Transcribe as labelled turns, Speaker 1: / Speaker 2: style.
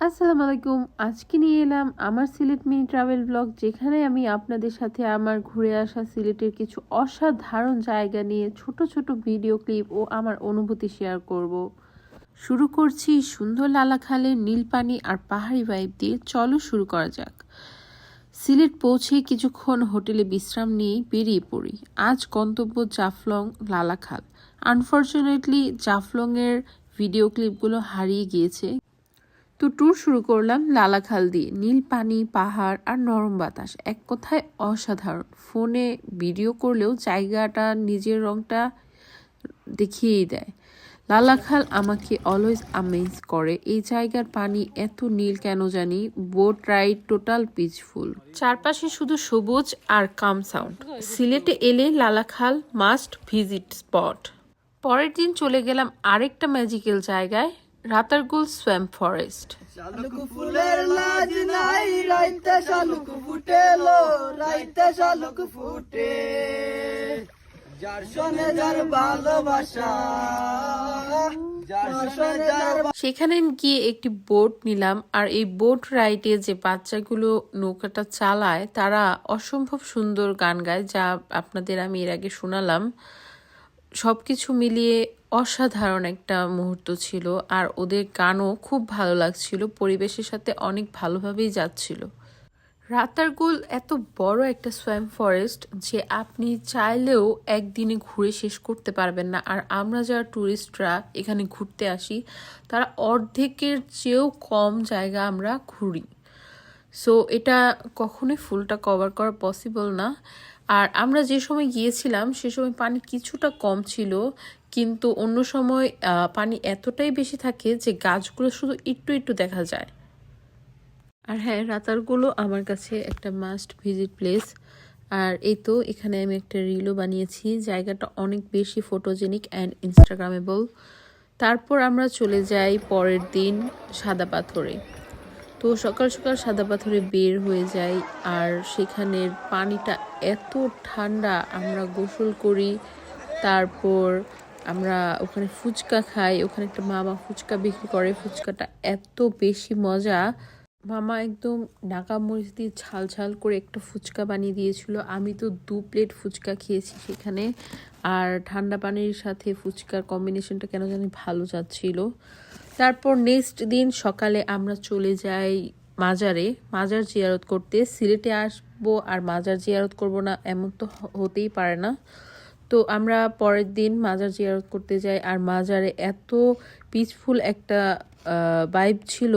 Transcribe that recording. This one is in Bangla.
Speaker 1: আসসালামু আলাইকুম। আজকে নিয়ে এলাম আমার সিলেট মিনি ট্রাভেল ব্লগ, যেখানে আমি আপনাদের সাথে আমার ঘুরে আসা সিলেটের কিছু অসাধারণ জায়গা নিয়ে ছোট ছোট ভিডিও ক্লিপ ও আমার অনুভূতি শেয়ার করব। শুরু করছি সুন্দর লালাখালের নীল পানি আর পাহাড়ি ভাইব দিয়ে। চলো শুরু করা যাক। সিলেট পৌঁছে কিছুক্ষণ হোটেলে বিশ্রাম নিয়ে বেরিয়ে পড়ি। আজ গন্তব্য জাফলং লালাখাল। আনফর্চুনেটলি জাফলংয়ের ভিডিও ক্লিপগুলো হারিয়ে গিয়েছে। তো ট্যুর শুরু করলাম লালাখাল দিয়ে। নীল পানি, পাহাড় আর নরম বাতাস, এক কথায় অসাধারণ। ফোনে ভিডিও করলেও জায়গাটা নিজের রংটা দেখিয়েই দেয়। লালাখাল আমাকে অলওয়েজ আমেজ করে। এই জায়গার পানি এত নীল কেন জানি। বোট রাইড টোটাল পিসফুল, চারপাশে শুধু সবুজ আর কাম সাউন্ড। সিলেটে এলে লালাখাল মাস্ট ভিজিট স্পট। পরের দিন চলে গেলাম আরেকটা ম্যাজিক্যাল জায়গায়, রাতারগুল সোয়াম্প ফরেস্ট।
Speaker 2: শালুক ফুলের লাজ নাই, রাইতে শালুক ফুটেলো, রাইতে শালুক ফুটে, যার সনে যার ভালোবাসা, যার সনে যার।
Speaker 1: সেখানে গিয়ে একটি বোট নিলাম, আর এই বোট রাইডে যে বাচ্চাগুলো নৌকাটা চালায় তারা অসম্ভব সুন্দর গান গায়, যা আপনাদের আমি এর আগে শোনালাম। সবকিছু মিলিয়ে অসাধারণ একটা মুহূর্ত ছিল, আর ওদের গানও খুব ভালো লাগছিল, পরিবেশের সাথে অনেক ভালোভাবেই যাচ্ছিল। রাতারগুল এত বড় একটা সোয়াম্প ফরেস্ট যে আপনি চাইলেও একদিনে ঘুরে শেষ করতে পারবেন না। আর আমরা যারা ট্যুরিস্টরা এখানে ঘুরতে আসি, তারা অর্ধেকের চেয়েও কম জায়গা আমরা ঘুরি। সো এটা কখনোই ফুলটা কভার করা পসিবল না। আর আমরা যে সময় গিয়েছিলাম সে সময় পানি কিছুটা কম ছিল, কিন্তু অন্য সময় পানি এতটাই বেশি থাকে যে গাছগুলো শুধু একটু একটু দেখা যায়। আর হ্যাঁ, রাতারগুলো আমার কাছে একটা মাস্ট ভিজিট প্লেস। আর এই তো এখানে আমি একটা রিলও বানিয়েছি। জায়গাটা অনেক বেশি ফটোজেনিক অ্যান্ড ইনস্টাগ্রামেবল। তারপর আমরা চলে যাই পরের দিন সাদা পাথরে। তো সকাল সকাল সাদা পাথরে বের হয়ে যাই, আর সেখানের পানিটা এত ঠান্ডা, আমরা গোসল করি। তারপর আমরা ওখানে ফুচকা খাই। ওখানে একটা মামা ফুচকা বিক্রি করে, ফুচকাটা এত বেশি মজা। মামা একদম নাকা মরিচ দিয়ে ঝাল ঝাল করে একটা ফুচকা বানিয়ে দিয়েছিল। আমি তো 2 প্লেট ফুচকা খেয়েছি সেখানে। আর ঠান্ডা পানির সাথে ফুচকার কম্বিনেশনটা কেন জানি ভালো যাচ্ছিল। তারপর নেক্সট দিন সকালে আমরা চলে যাই মাজারে, মাজার জিয়ারত করতে। সিলেটে আসবো আর মাজার জিয়ারত করব না, এমন তো হতেই পারে না। তো আমরা পরের দিন মাজার জিয়ারত করতে যাই, আর মাজারে এত পিসফুল একটা ভাইব ছিল।